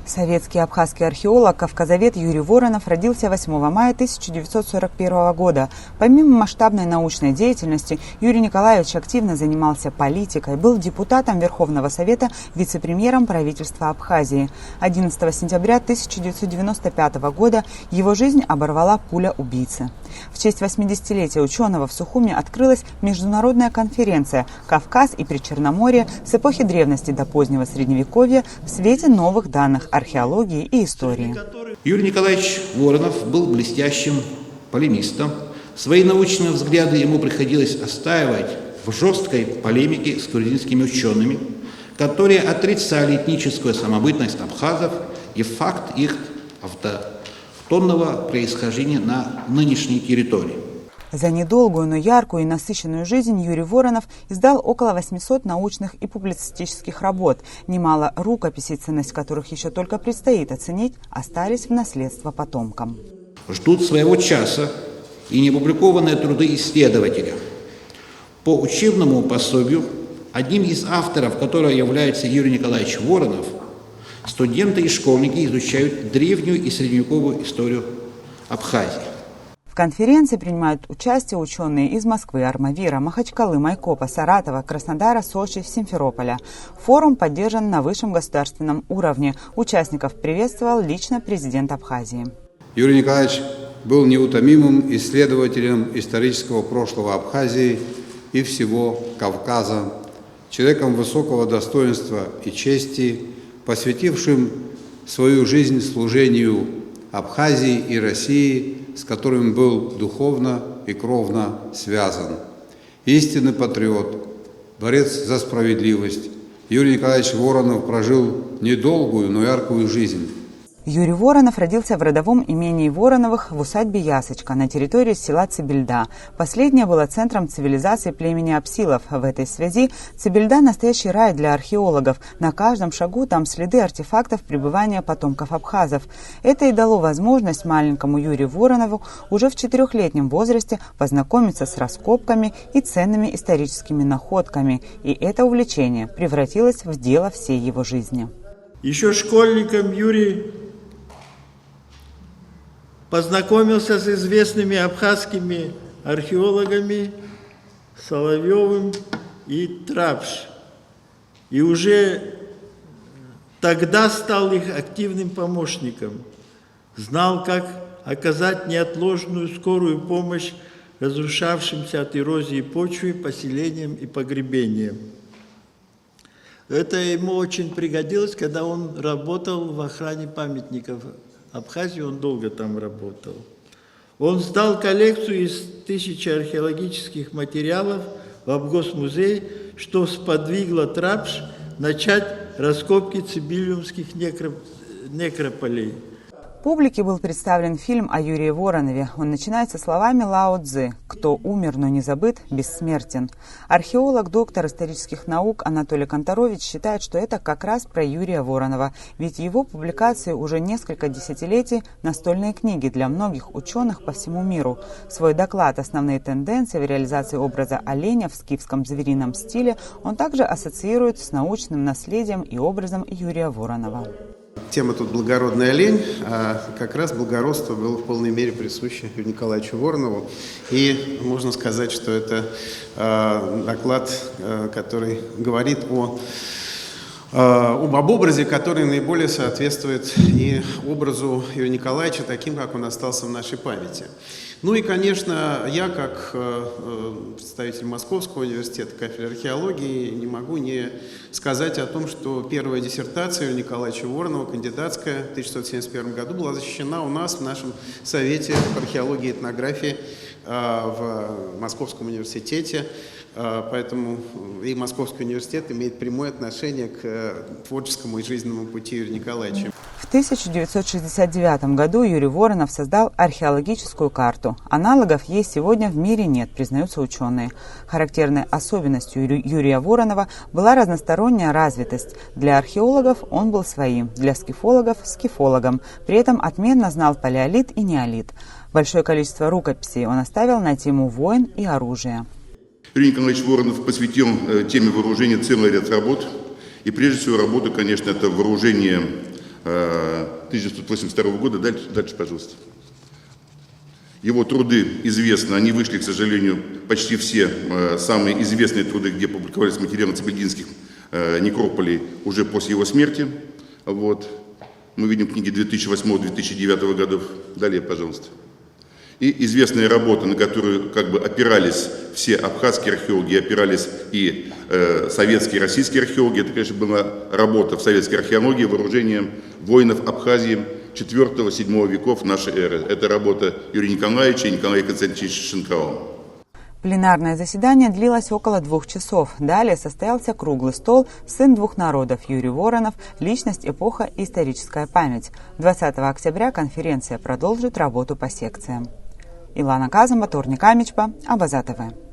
Советский абхазский археолог, кавказовед Юрий Воронов родился 8 мая 1941 года. Помимо масштабной научной деятельности, Юрий Николаевич активно занимался политикой, был депутатом Верховного Совета, вице-премьером правительства Абхазии. 11 сентября 1995 года его жизнь оборвала пуля убийцы. В честь 80-летия ученого в Сухуми открылась международная конференция «Кавказ и Причерноморье с эпохи древности до позднего Средневековья в свете новых данных археологии и истории». Юрий Николаевич Воронов был блестящим полемистом. Свои научные взгляды ему приходилось отстаивать в жесткой полемике с грузинскими учеными, которые отрицали этническую самобытность абхазов и факт их автохтонного происхождения на нынешней территории. За недолгую, но яркую и насыщенную жизнь Юрий Воронов издал около 800 научных и публицистических работ. Немало рукописей, ценность которых еще только предстоит оценить, остались в наследство потомкам. Ждут своего часа и неопубликованные труды исследователя. По учебному пособию, одним из авторов которого является Юрий Николаевич Воронов, студенты и школьники изучают древнюю и средневековую историю Абхазии. В конференции принимают участие ученые из Москвы, Армавира, Махачкалы, Майкопа, Саратова, Краснодара, Сочи, Симферополя. Форум поддержан на высшем государственном уровне. Участников приветствовал лично президент Абхазии. Юрий Николаевич был неутомимым исследователем исторического прошлого Абхазии и всего Кавказа, человеком высокого достоинства и чести, посвятившим свою жизнь служению Абхазии и России, с которым был духовно и кровно связан. Истинный патриот, борец за справедливость, Юрий Николаевич Воронов прожил недолгую, но яркую жизнь. Юрий Воронов родился в родовом имении Вороновых в усадьбе Ясочка на территории села Цибельда. Последнее было центром цивилизации племени Апсилов. В этой связи Цибельда – настоящий рай для археологов. На каждом шагу там следы артефактов пребывания потомков абхазов. Это и дало возможность маленькому Юрию Воронову уже в 4-летнем возрасте познакомиться с раскопками и ценными историческими находками. И это увлечение превратилось в дело всей его жизни. Еще школьником Юрий познакомился с известными абхазскими археологами Соловьевым и Трапш. И уже тогда стал их активным помощником. Знал, как оказать неотложную скорую помощь разрушавшимся от эрозии почвы, поселениям и погребениям. Это ему очень пригодилось, когда он работал в охране памятников Абхазии, он долго там работал. Он сдал коллекцию из 1000 археологических материалов в Абгосмузей, что сподвигло Трапш начать раскопки цибильумских некрополей. Публике был представлен фильм о Юрии Воронове. Он начинается словами Лао Цзы: «Кто умер, но не забыт, бессмертен». Археолог, доктор исторических наук Анатолий Конторович считает, что это как раз про Юрия Воронова. Ведь его публикации уже несколько десятилетий – настольные книги для многих ученых по всему миру. Свой доклад «Основные тенденции в реализации образа оленя в скифском зверином стиле» он также ассоциирует с научным наследием и образом Юрия Воронова. Тема тут «Благородный олень», а как раз благородство было в полной мере присуще Юрию Николаевичу Воронову. И можно сказать, что это доклад, который говорит об образе, который наиболее соответствует и образу Юрия Николаевича, таким, как он остался в нашей памяти. Ну и, конечно, я, как представитель Московского университета, кафедры археологии, не могу не сказать о том, что первая диссертация Юрия Николаевича Воронова, кандидатская, в 1971 году, была защищена у нас в нашем Совете по археологии и этнографии в Московском университете. Поэтому и Московский университет имеет прямое отношение к творческому и жизненному пути Юрия Николаевича. В 1969 году Юрий Воронов создал археологическую карту. Аналогов ей сегодня в мире нет, признаются ученые. Характерной особенностью Юрия Воронова была разносторонняя развитость. Для археологов он был своим, для скифологов – скифологом. При этом отменно знал палеолит и неолит. Большое количество рукописей он оставил на тему войн и оружия. Юрий Николаевич Воронов посвятил теме вооружения целый ряд работ. И прежде всего работа, конечно, это вооружение 1982 года. Дальше, пожалуйста. Его труды известны, они вышли, к сожалению, почти все самые известные труды, где публиковались материалы цибельдинских некрополей уже после его смерти. Вот. Мы видим книги 2008-2009 годов. Далее, пожалуйста. И известные работы, на которые как бы опирались все абхазские археологи, опирались и советские, и российские археологи. Это, конечно, была работа в советской археологии вооружением воинов Абхазии 4-7 веков нашей эры. Это работа Юрия Николаевича и Николая Константиновича Шинкарова. Пленарное заседание длилось около 2 часов. Далее состоялся круглый стол «Сын двух народов» Юрий Воронов, личность, эпоха и историческая память. 20 октября конференция продолжит работу по секциям. Илана Казамба, Торник Амичпа, Абаза ТВ.